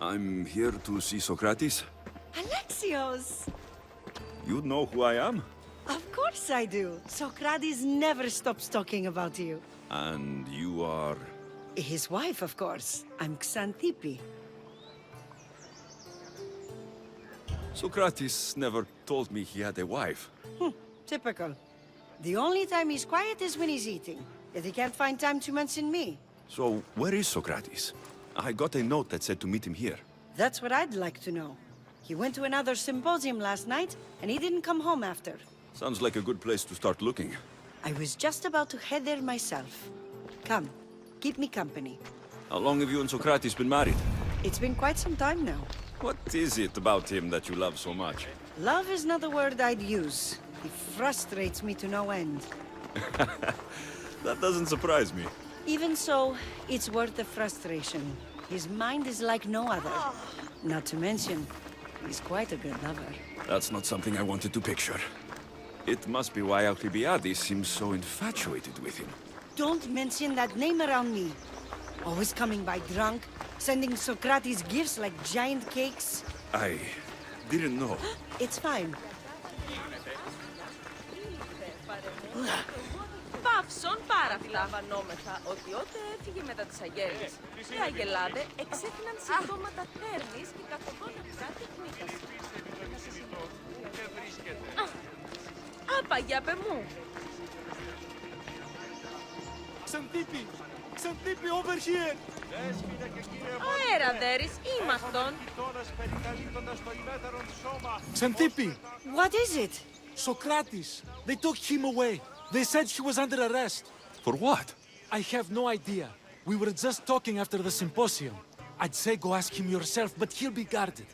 I'm here to see Socrates. Alexios! You know who I am? Of course I do. Socrates never stops talking about you. And you are... His wife, of course. I'm Xanthippe. Socrates never told me he had a wife. Typical. The only time he's quiet is when he's eating. Yet he can't find time to mention me. So, where is Socrates? I got a note that said to meet him here. That's what I'd like to know. He went to another symposium last night, and he didn't come home after. Sounds like a good place to start looking. I was just about to head there myself. Come, keep me company. How long have you and Socrates been married? It's been quite some time now. What is it about him that you love so much? Love is not the word I'd use. He frustrates me to no end. That doesn't surprise me. Even so, it's worth the frustration. His mind is like no other. Not to mention, he's quite a good lover. That's not something I wanted to picture. It must be why Alcibiades seems so infatuated with him. Don't mention that name around me. Always coming by drunk, sending Socrates gifts like giant cakes. I didn't know. It's fine. Παύσον παραφλαμβανόμεθα ότι όταν έφυγε μετά τις αγέλες, οι αγελάδε εξέθυναν συμπτώματα θέρμης και καθοδόν αυτά τεχνίκας. Άπαγια, παι μου! Xanthippe! Xanthippe, over here! Αέρα, δέρης, ήμαχτον. Xanthippe! What is it? Socrates! They took him away. They said he was under arrest. For what? I have no idea. We were just talking after the symposium. I'd say go ask him yourself, but he'll be guarded.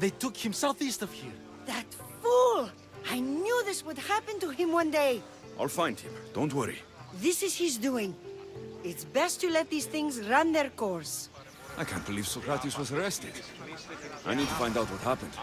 They took him southeast of here. That fool! I knew this would happen to him one day. I'll find him. Don't worry. This is his doing. It's best to let these things run their course. I can't believe Socrates was arrested. I need to find out what happened.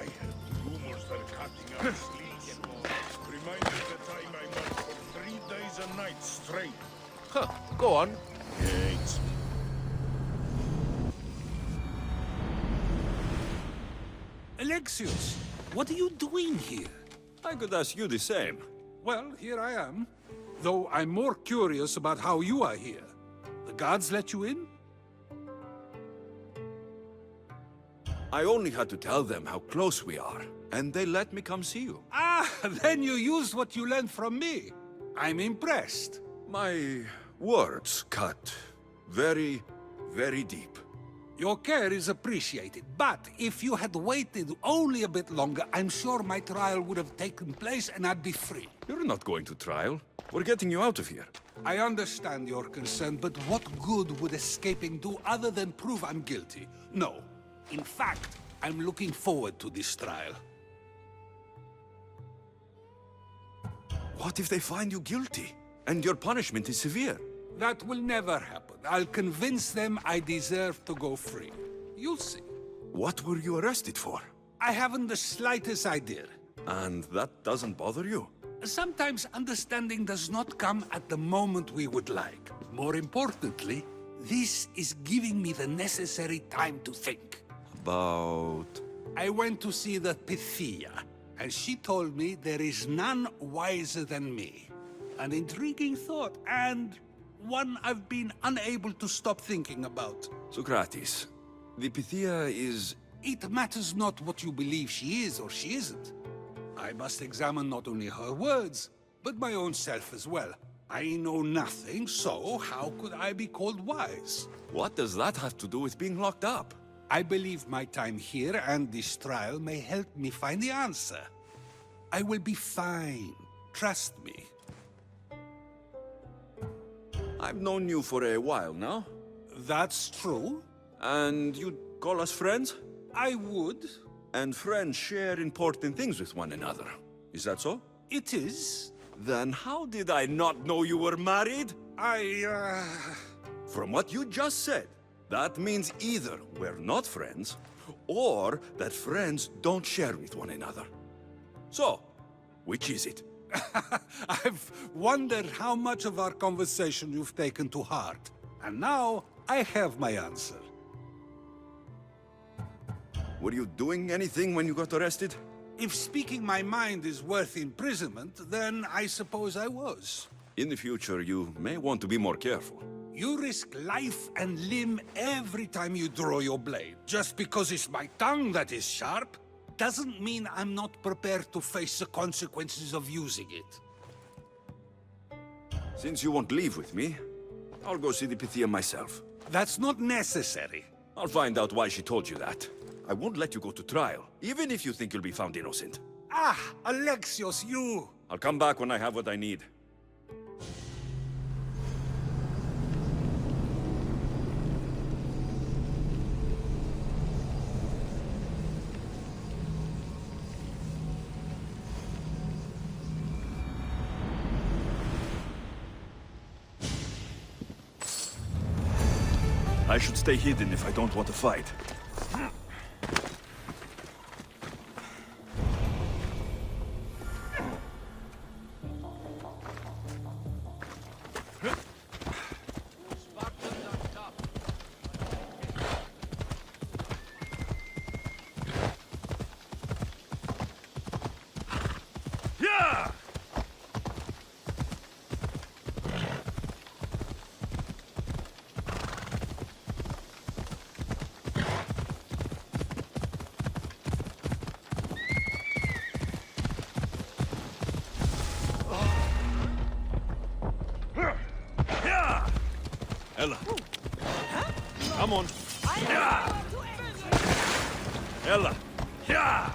I heard rumors were cutting out sleeves. Reminded the time I marched for 3 days and nights straight. Huh, go on. Hates me. Alexios, what are you doing here? I could ask you the same. Well, here I am. Though I'm more curious about how you are here. The guards let you in? I only had to tell them how close we are, and they let me come see you. Ah, then you used what you learned from me. I'm impressed. My words cut very, very deep. Your care is appreciated, but if you had waited only a bit longer, I'm sure my trial would have taken place and I'd be free. You're not going to trial. We're getting you out of here. I understand your concern, but what good would escaping do other than prove I'm guilty? No. In fact, I'm looking forward to this trial. What if they find you guilty, and your punishment is severe? That will never happen. I'll convince them I deserve to go free. You'll see. What were you arrested for? I haven't the slightest idea. And that doesn't bother you? Sometimes understanding does not come at the moment we would like. More importantly, this is giving me the necessary time to think. About... I went to see the Pythia, and she told me there is none wiser than me. An intriguing thought, and One I've been unable to stop thinking about. Socrates, the Pythia is... It matters not what you believe she is or she isn't. I must examine not only her words, but my own self as well. I know nothing, so how could I be called wise? What does that have to do with being locked up? I believe my time here and this trial may help me find the answer. I will be fine. Trust me. I've known you for a while now. That's true. And you'd call us friends? I would. And friends share important things with one another. Is that so? It is. Then how did I not know you were married? I, From what you just said, that means either we're not friends, or that friends don't share with one another. So, which is it? I've wondered how much of our conversation you've taken to heart. And now, I have my answer. Were you doing anything when you got arrested? If speaking my mind is worth imprisonment, then I suppose I was. In the future, you may want to be more careful. You risk life and limb every time you draw your blade. Just because it's my tongue that is sharp, doesn't mean I'm not prepared to face the consequences of using it. Since you won't leave with me, I'll go see the Pythia myself. That's not necessary. I'll find out why she told you that. I won't let you go to trial, even if you think you'll be found innocent. Ah, Alexios, you! I'll come back when I have what I need. I should stay hidden if I don't want to fight. Ella. Come on. Ella. Yeah.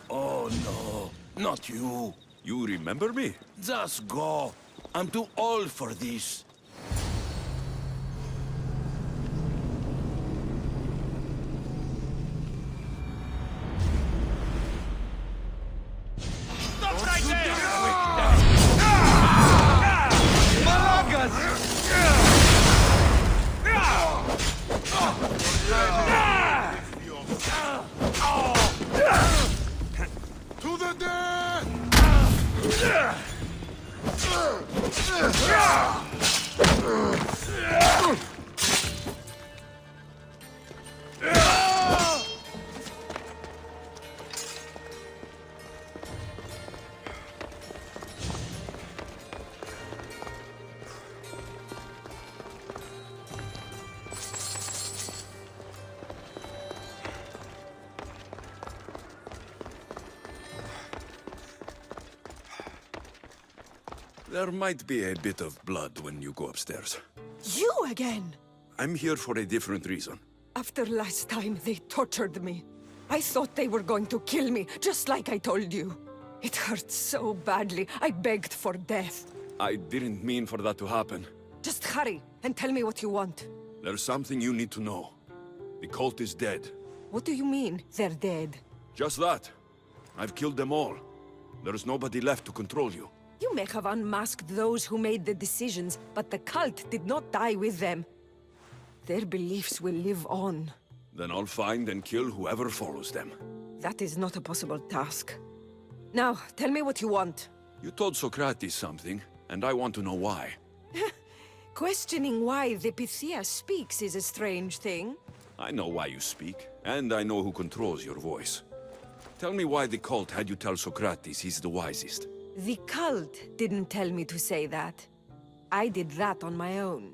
Oh no, not you. You remember me? Just go. I'm too old for this. Stop right there! To the dead! There might be a bit of blood when you go upstairs. You again? I'm here for a different reason. After last time, they tortured me. I thought they were going to kill me, just like I told you. It hurt so badly, I begged for death. I didn't mean for that to happen. Just hurry, and tell me what you want. There's something you need to know. The cult is dead. What do you mean, they're dead? Just that. I've killed them all. There's nobody left to control you. You may have unmasked those who made the decisions, but the cult did not die with them. Their beliefs will live on. Then I'll find and kill whoever follows them. That is not a possible task. Now, tell me what you want. You told Socrates something, and I want to know why. Questioning why the Pythia speaks is a strange thing. I know why you speak, and I know who controls your voice. Tell me why the cult had you tell Socrates he's the wisest. The cult didn't tell me to say that. I did that on my own.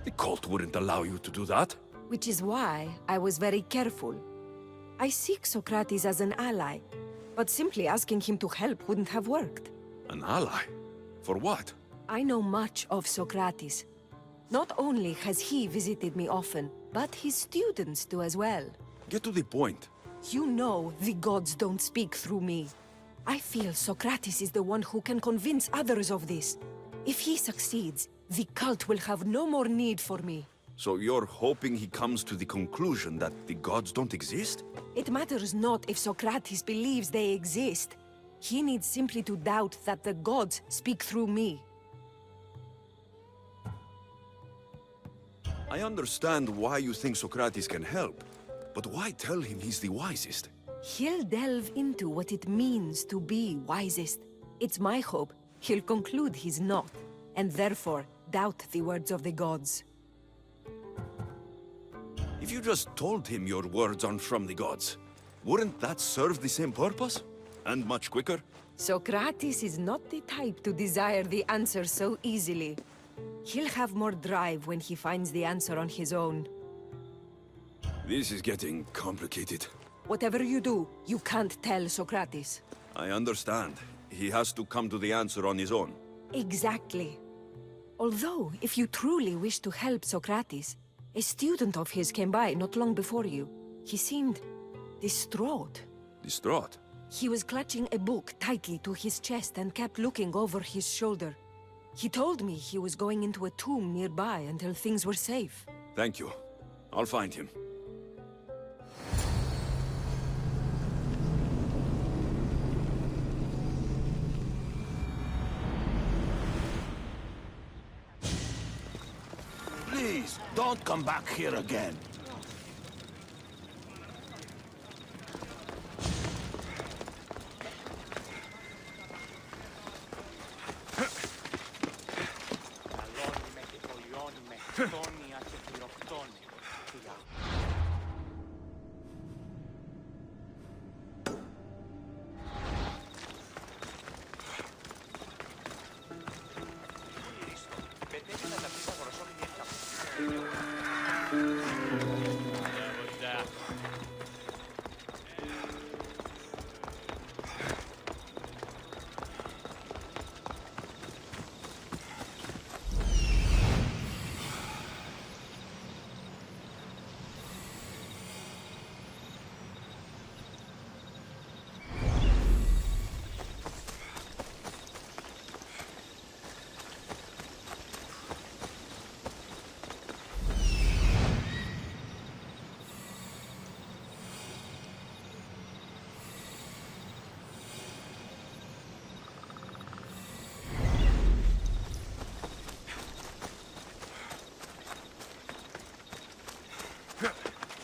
The cult wouldn't allow you to do that. Which is why I was very careful. I seek Socrates as an ally, but simply asking him to help wouldn't have worked. An ally? For what? I know much of Socrates. Not only has he visited me often, but his students do as well. Get to the point. You know the gods don't speak through me. I feel Socrates is the one who can convince others of this. If he succeeds, the cult will have no more need for me. So you're hoping he comes to the conclusion that the gods don't exist? It matters not if Socrates believes they exist. He needs simply to doubt that the gods speak through me. I understand why you think Socrates can help, but why tell him he's the wisest? He'll delve into what it means to be wisest. It's my hope he'll conclude he's not, and therefore doubt the words of the gods. If you just told him your words aren't from the gods, wouldn't that serve the same purpose? And much quicker? Socrates is not the type to desire the answer so easily. He'll have more drive when he finds the answer on his own. This is getting complicated. Whatever you do, you can't tell Socrates. I understand. He has to come to the answer on his own. Exactly. Although, if you truly wish to help Socrates, a student of his came by not long before you. He seemed distraught. Distraught? He was clutching a book tightly to his chest and kept looking over his shoulder. He told me he was going into a tomb nearby until things were safe. Thank you. I'll find him. Please, don't come back here again.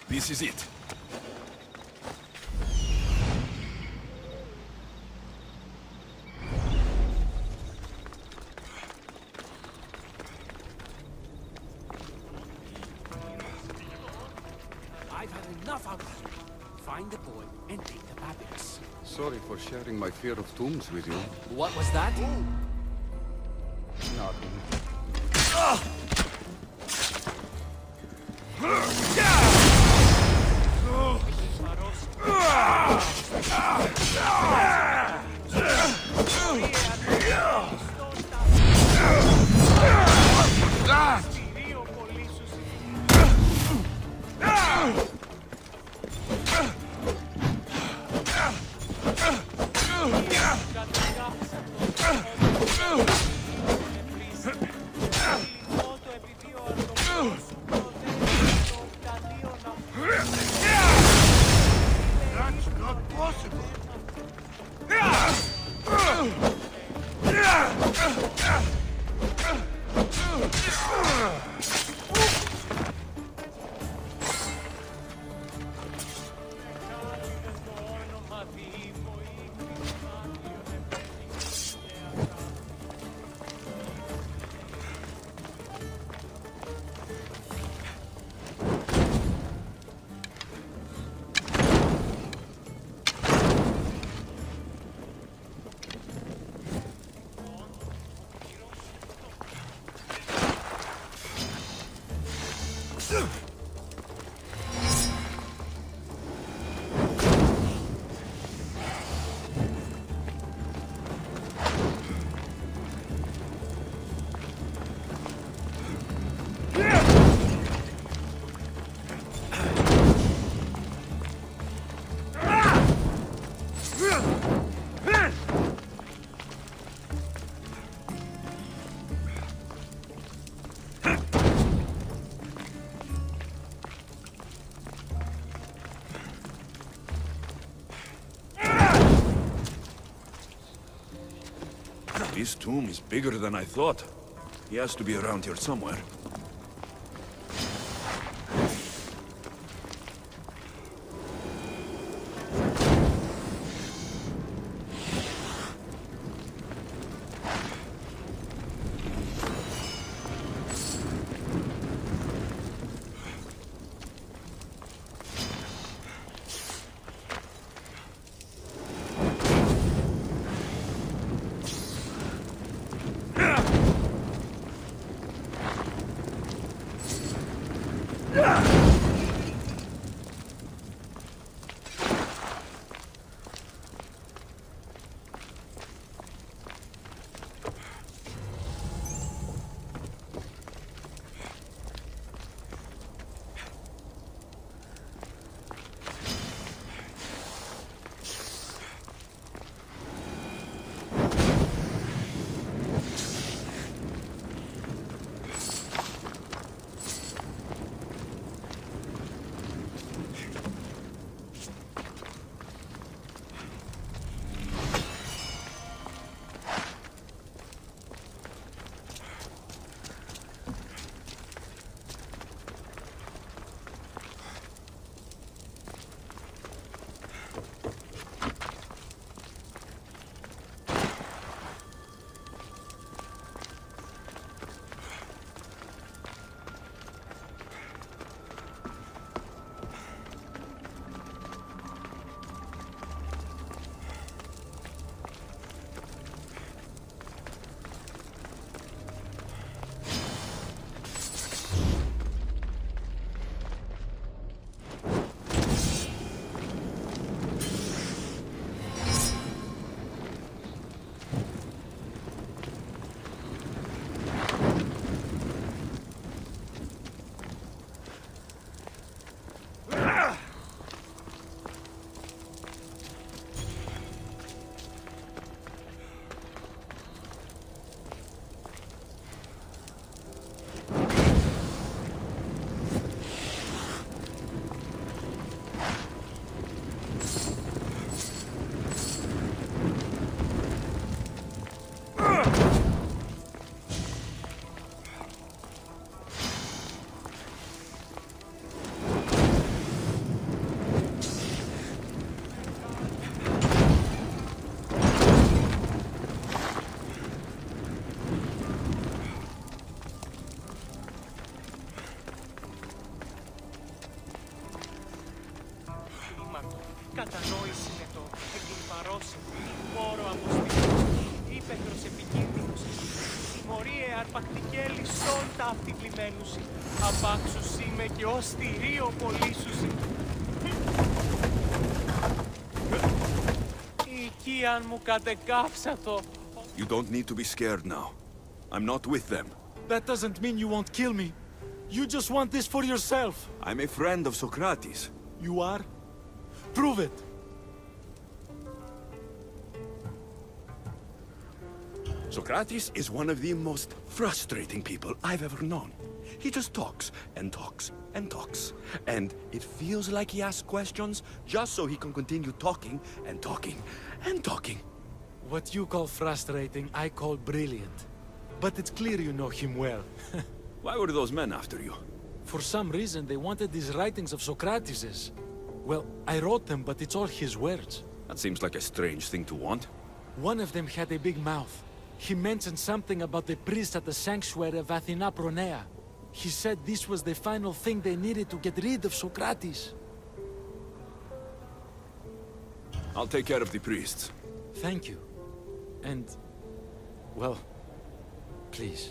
This is it. I've had enough out of you. Find the boy and take the babbies. Sorry for sharing my fear of tombs with you. What was that? Nothing. This tomb is bigger than I thought. He has to be around here somewhere. Κατανόηση είναι το εγκυμφαρώσιμο, πόρο αποστημός, ύπεθρος επικίνδυνος, τιμωρίε αρπακτικέ λυσόν τα αυτιβλημένουσι, απάξους είμαι και ως θηρίο πολύσουσι. Η οικίαν μου κατεκάψατο. You don't need to be scared now. I'm not with them. That doesn't mean you won't kill me. You just want this for yourself. I'm a friend of Socrates. You are? Prove it. Socrates is one of the most frustrating people I've ever known. He just talks and talks and talks. And it feels like he asks questions just so he can continue talking and talking and talking. What you call frustrating, I call brilliant. But it's clear you know him well. Why were those men after you? For some reason, they wanted these writings of Socrates's. Well, I wrote them, but it's all his words. That seems like a strange thing to want. One of them had a big mouth. He mentioned something about the priest at the sanctuary of Athena Pronea. He said this was the final thing they needed to get rid of Socrates. I'll take care of the priests. Thank you. And, well, please,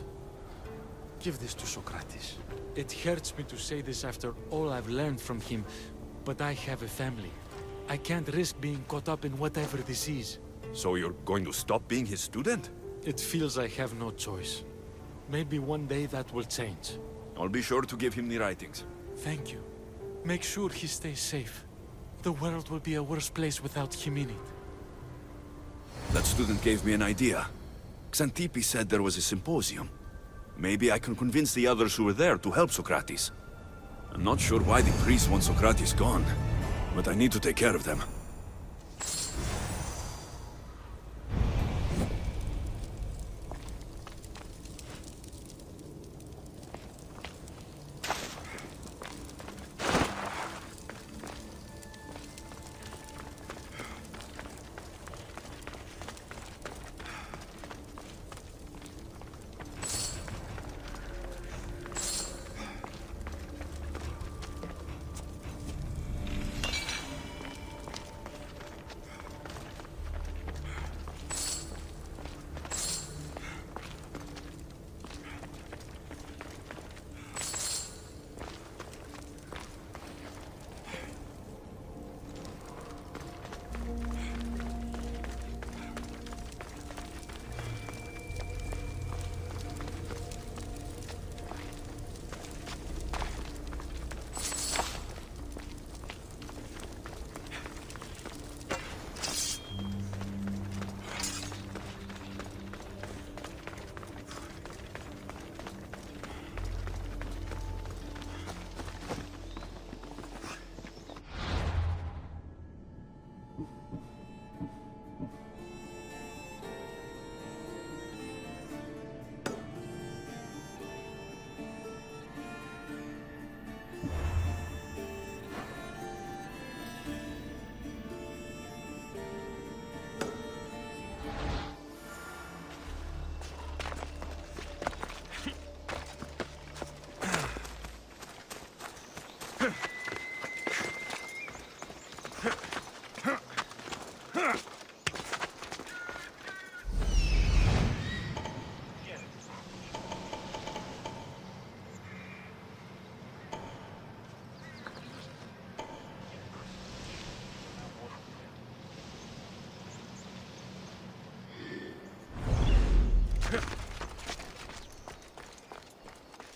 Give this to Socrates. It hurts me to say this after all I've learned from him, but I have a family. I can't risk being caught up in whatever this is. So you're going to stop being his student? It feels I have no choice. Maybe one day that will change. I'll be sure to give him the writings. Thank you. Make sure he stays safe. The world will be a worse place without him in it. That student gave me an idea. Xantippe said there was a symposium. Maybe I can convince the others who were there to help Socrates. I'm not sure why the priests want Socrates gone, but I need to take care of them.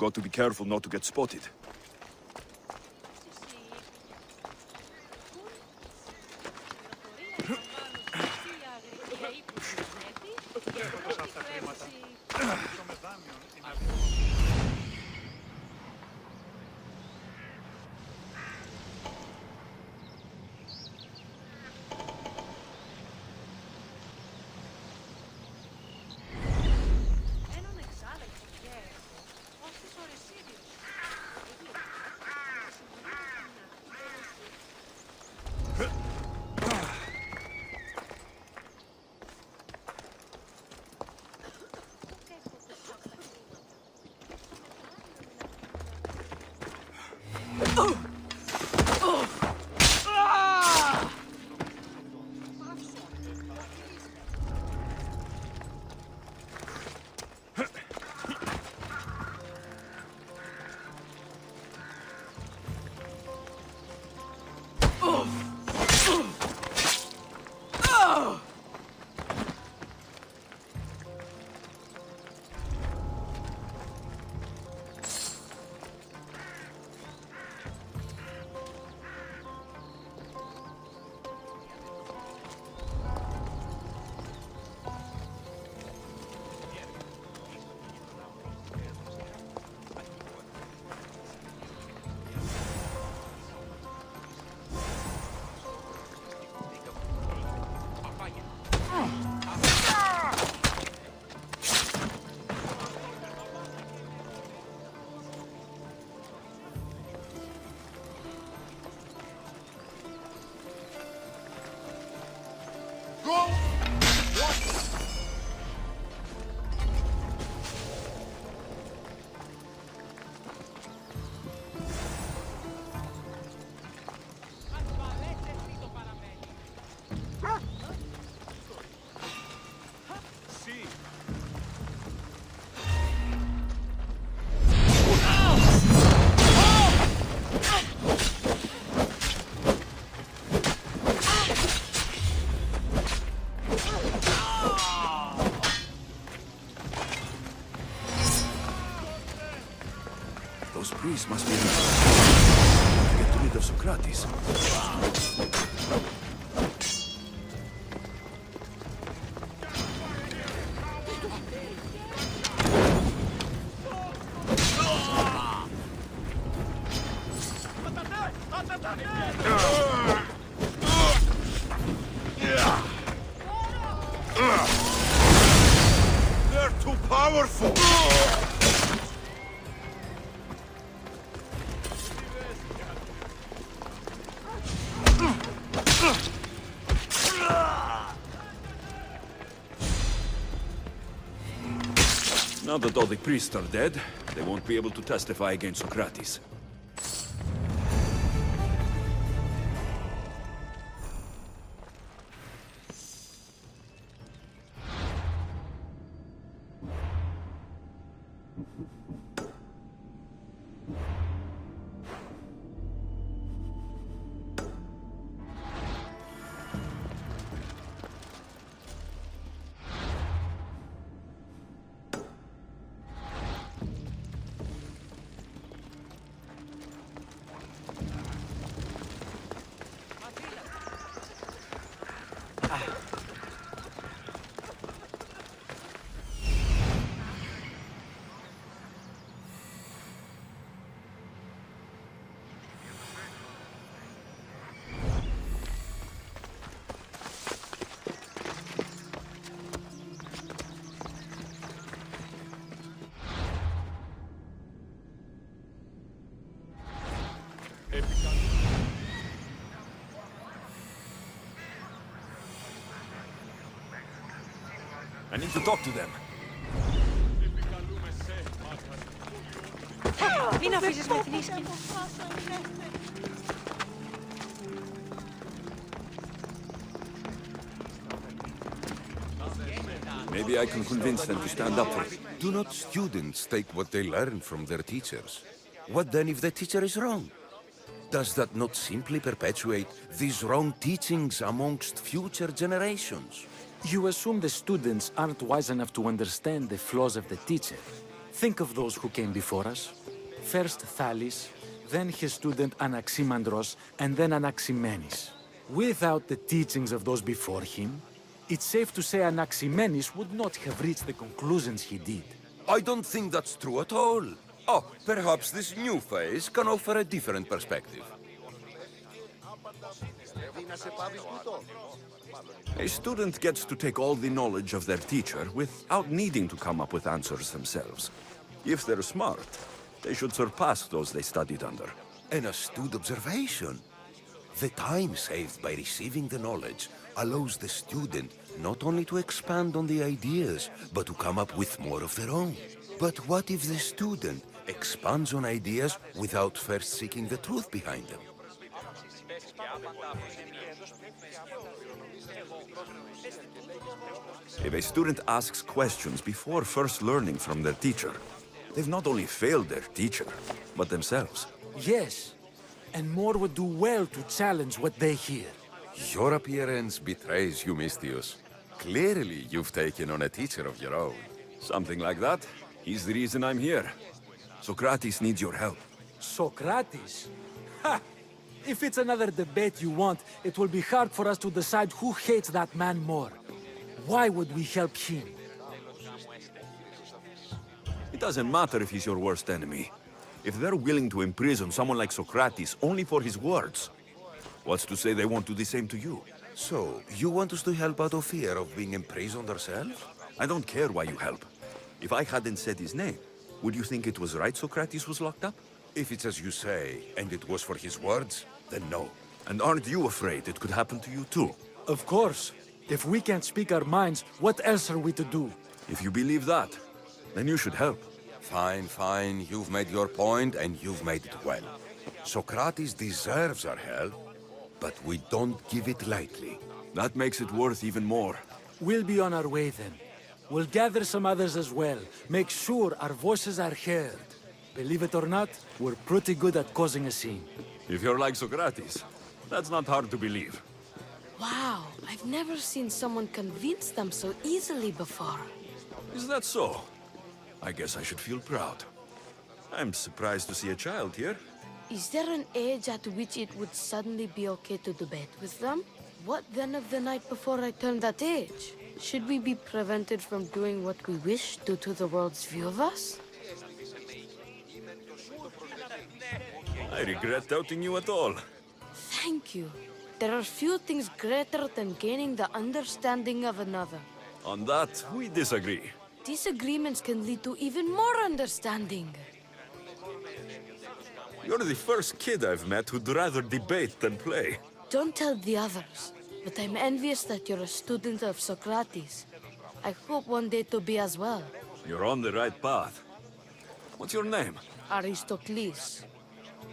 Got to be careful not to get spotted. priest must be to get rid of Socrates. They're too powerful! Now that all the priests are dead, they won't be able to testify against Socrates. I need to talk to them. Μην αφήσεις με την ίσκη. Maybe I can convince them to stand up for it. Do not students take what they learn from their teachers? What then if the teacher is wrong? Does that not simply perpetuate these wrong teachings amongst future generations? You assume the students aren't wise enough to understand the flaws of the teacher. Think of those who came before us. First Thales, then his student Anaximandros, and then Anaximenes. Without the teachings of those before him, it's safe to say Anaximenes would not have reached the conclusions he did. I don't think that's true at all. Oh, perhaps this new phase can offer a different perspective. A student gets to take all the knowledge of their teacher without needing to come up with answers themselves. If they're smart, they should surpass those they studied under. An astute observation. The time saved by receiving the knowledge allows the student not only to expand on the ideas, but to come up with more of their own. But what if the student expands on ideas without first seeking the truth behind them? If a student asks questions before first learning from their teacher, they've not only failed their teacher, but themselves. Yes, and more would do well to challenge what they hear. Your appearance betrays you, Mystius. Clearly, you've taken on a teacher of your own. Something like that. He's the reason I'm here. Socrates needs your help. Socrates? Ha! If it's another debate you want, it will be hard for us to decide who hates that man more. Why would we help him? It doesn't matter if he's your worst enemy. If they're willing to imprison someone like Socrates only for his words, what's to say they won't do the same to you? So, you want us to help out of fear of being imprisoned ourselves? I don't care why you help. If I hadn't said his name, would you think it was right Socrates was locked up? If it's as you say, and it was for his words, then no. And aren't you afraid it could happen to you too? Of course. If we can't speak our minds, what else are we to do? If you believe that, then you should help. Fine, fine. You've made your point, and you've made it well. Socrates deserves our help, but we don't give it lightly. That makes it worth even more. We'll be on our way then. We'll gather some others as well. Make sure our voices are heard. Believe it or not, we're pretty good at causing a scene. If you're like Socrates, that's not hard to believe. Wow, I've never seen someone convince them so easily before. Is that so? I guess I should feel proud. I'm surprised to see a child here. Is there an age at which it would suddenly be okay to debate with them? What then of the night before I turned that age? Should we be prevented from doing what we wish due to the world's view of us? I regret doubting you at all. Thank you. There are few things greater than gaining the understanding of another. On that, we disagree. Disagreements can lead to even more understanding. You're the first kid I've met who'd rather debate than play. Don't tell the others, but I'm envious that you're a student of Socrates. I hope one day to be as well. You're on the right path. What's your name? Aristocles.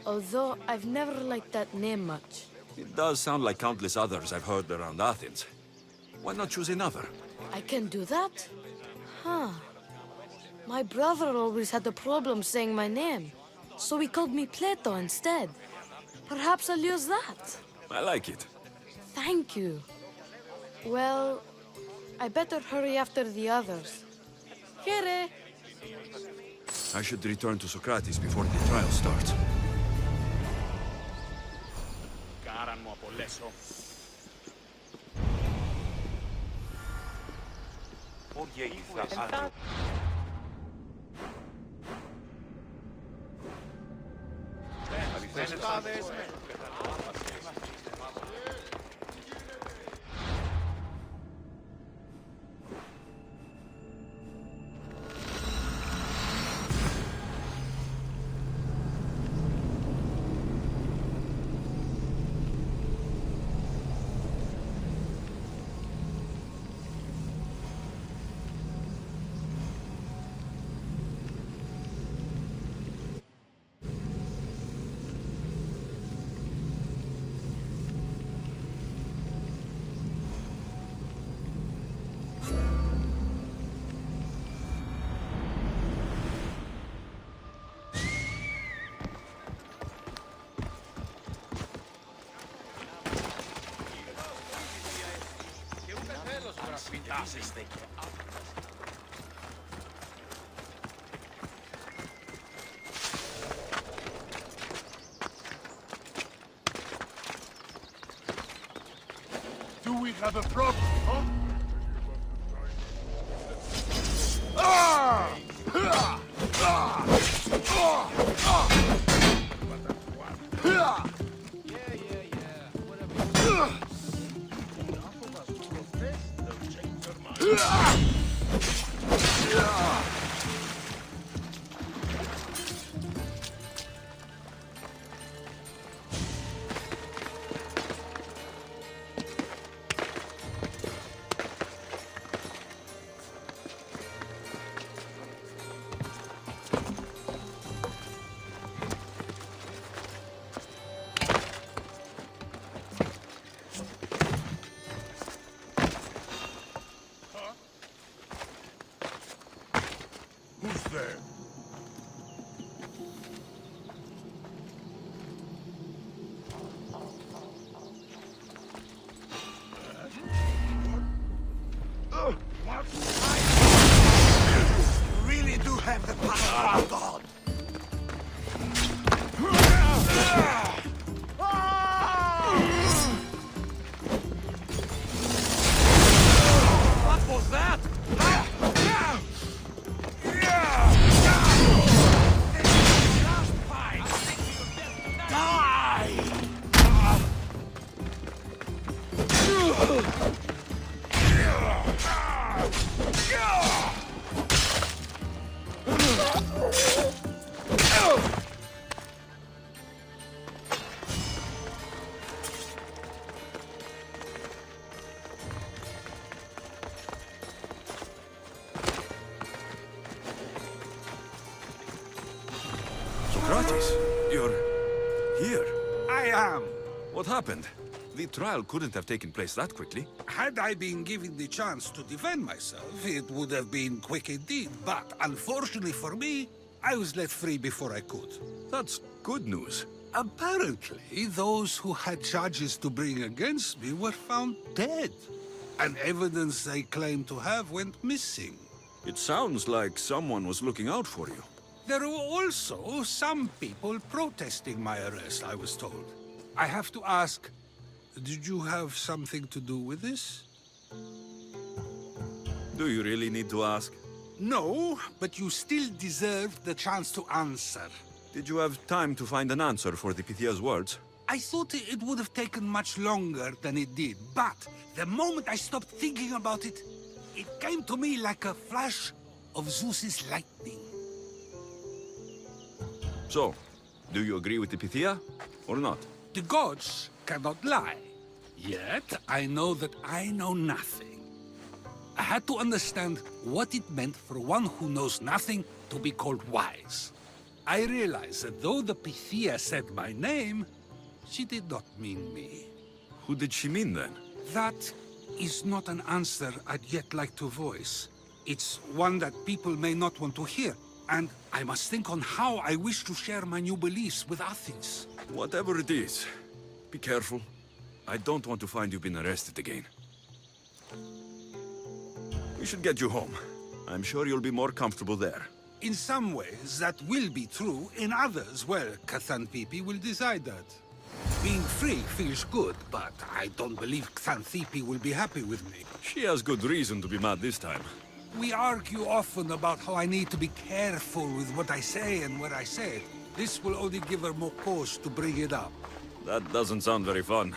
Although I've never liked that name much. It does sound like countless others I've heard around Athens. Why not choose another? I can do that? Huh. My brother always had a problem saying my name, so he called me Plato instead. Perhaps I'll use that. I like it. Thank you. Well, I better hurry after the others. Here. I should return to Socrates before the trial starts. Κάραν μου απολέσω. Do we have a problem, huh? Who's there? What? You really do have the power of God. What was that? Socrates, you're here. I am. What happened? The trial couldn't have taken place that quickly. Had I been given the chance to defend myself, it would have been quick indeed. But unfortunately for me, I was let free before I could. That's good news. Apparently, those who had charges to bring against me were found dead. And evidence they claimed to have went missing. It sounds like someone was looking out for you. There were also some people protesting my arrest, I was told. I have to ask, did you have something to do with this? Do you really need to ask? No, but you still deserve the chance to answer. Did you have time to find an answer for the Pythia's words? I thought it would have taken much longer than it did, but the moment I stopped thinking about it, it came to me like a flash of Zeus's lightning. So, do you agree with the Pythia, or not? The gods cannot lie. Yet, I know that I know nothing. I had to understand what it meant for one who knows nothing to be called wise. I realized that though the Pythia said my name, she did not mean me. Who did she mean then? That is not an answer I'd yet like to voice. It's one that people may not want to hear, and I must think on how I wish to share my new beliefs with Athens. Whatever it is, be careful. I don't want to find you've been arrested again. We should get you home. I'm sure you'll be more comfortable there. In some ways, that will be true. In others, well, Xanthippe will decide that. Being free feels good, but I don't believe Xanthippe will be happy with me. She has good reason to be mad this time. We argue often about how I need to be careful with what I say and where I say it. This will only give her more cause to bring it up. That doesn't sound very fun.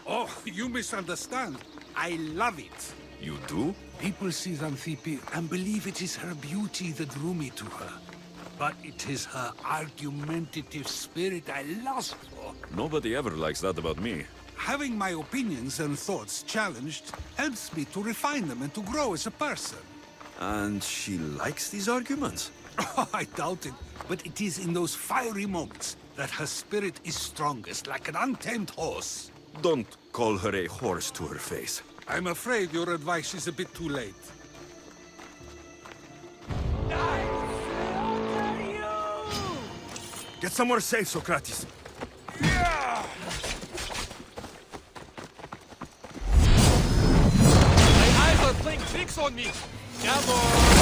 Oh, you misunderstand. I love it. You do? People see Xanthippe and believe it is her beauty that drew me to her. But it is her argumentative spirit I lust for. Nobody ever likes that about me. Having my opinions and thoughts challenged helps me to refine them and to grow as a person. And she likes these arguments? Oh, I doubt it. But it is in those fiery moments that her spirit is strongest, like an untamed horse. Don't call her a horse to her face. I'm afraid your advice is a bit too late. Get somewhere safe, Socrates. My eyes are playing tricks on me! Come on!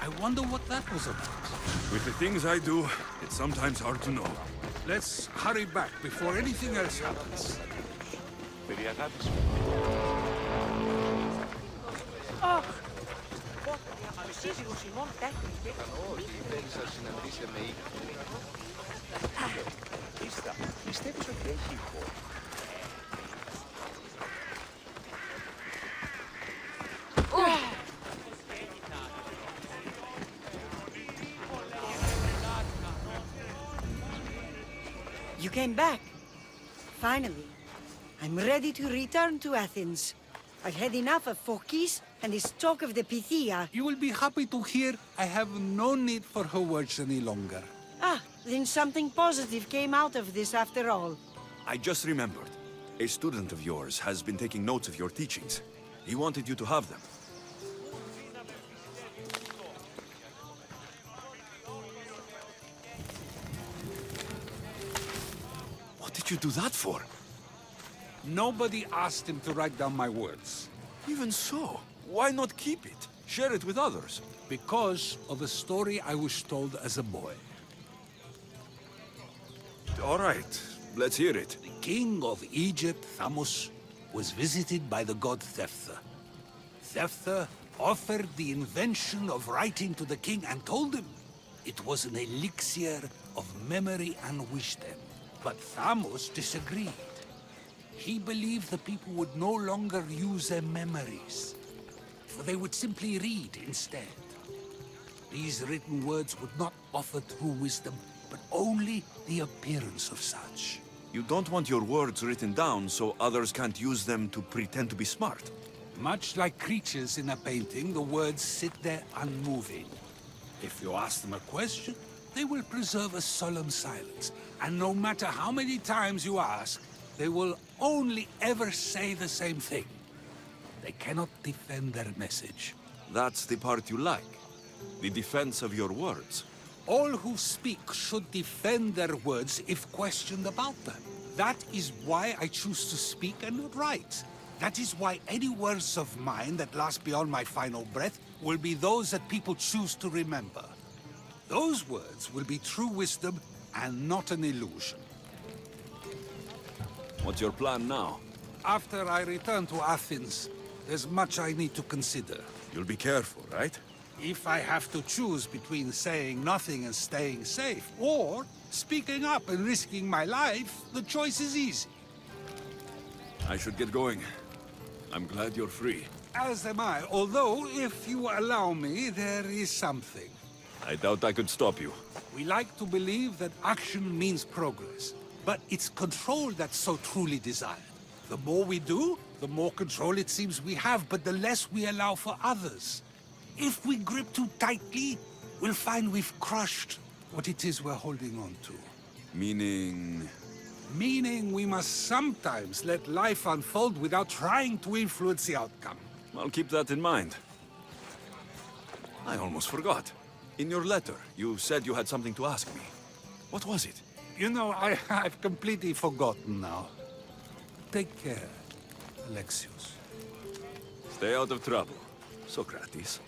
I wonder what that was about. With the things I do, it's sometimes hard to know. Let's hurry back before anything else happens. You came back. Finally. I'm ready to return to Athens. I've had enough of Phokis and this talk of the Pythia. You will be happy to hear I have no need for her words any longer. Ah, then something positive came out of this after all. I just remembered. A student of yours has been taking notes of your teachings. He wanted you to have them. What did you do that for? Nobody asked him to write down my words. Even so, why not keep it? Share it with others. Because of a story I was told as a boy. All right, let's hear it. The king of Egypt, Thamos, was visited by the god Thephtha. Thephtha offered the invention of writing to the king and told him it was an elixir of memory and wisdom. But Thamos disagreed. He believed the people would no longer use their memories, for they would simply read instead. These written words would not offer true wisdom, but only the appearance of such. You don't want your words written down so others can't use them to pretend to be smart. Much like creatures in a painting, the words sit there unmoving. If you ask them a question, they will preserve a solemn silence. And no matter how many times you ask, they will only ever say the same thing. They cannot defend their message. That's the part you like. The defense of your words. All who speak should defend their words if questioned about them. That is why I choose to speak and not write. That is why any words of mine that last beyond my final breath will be those that people choose to remember. Those words will be true wisdom and not an illusion. What's your plan now? After I return to Athens, there's much I need to consider. You'll be careful, right? If I have to choose between saying nothing and staying safe, or speaking up and risking my life, the choice is easy. I should get going. I'm glad you're free. As am I, although, if you allow me, there is something. I doubt I could stop you. We like to believe that action means progress, but it's control that's so truly desired. The more we do, the more control it seems we have, but the less we allow for others. If we grip too tightly, we'll find we've crushed what it is we're holding on to. Meaning... Meaning we must sometimes let life unfold without trying to influence the outcome. I'll keep that in mind. I almost forgot. In your letter, you said you had something to ask me. What was it? You know, I've completely forgotten now. Take care, Alexios. Stay out of trouble, Socrates.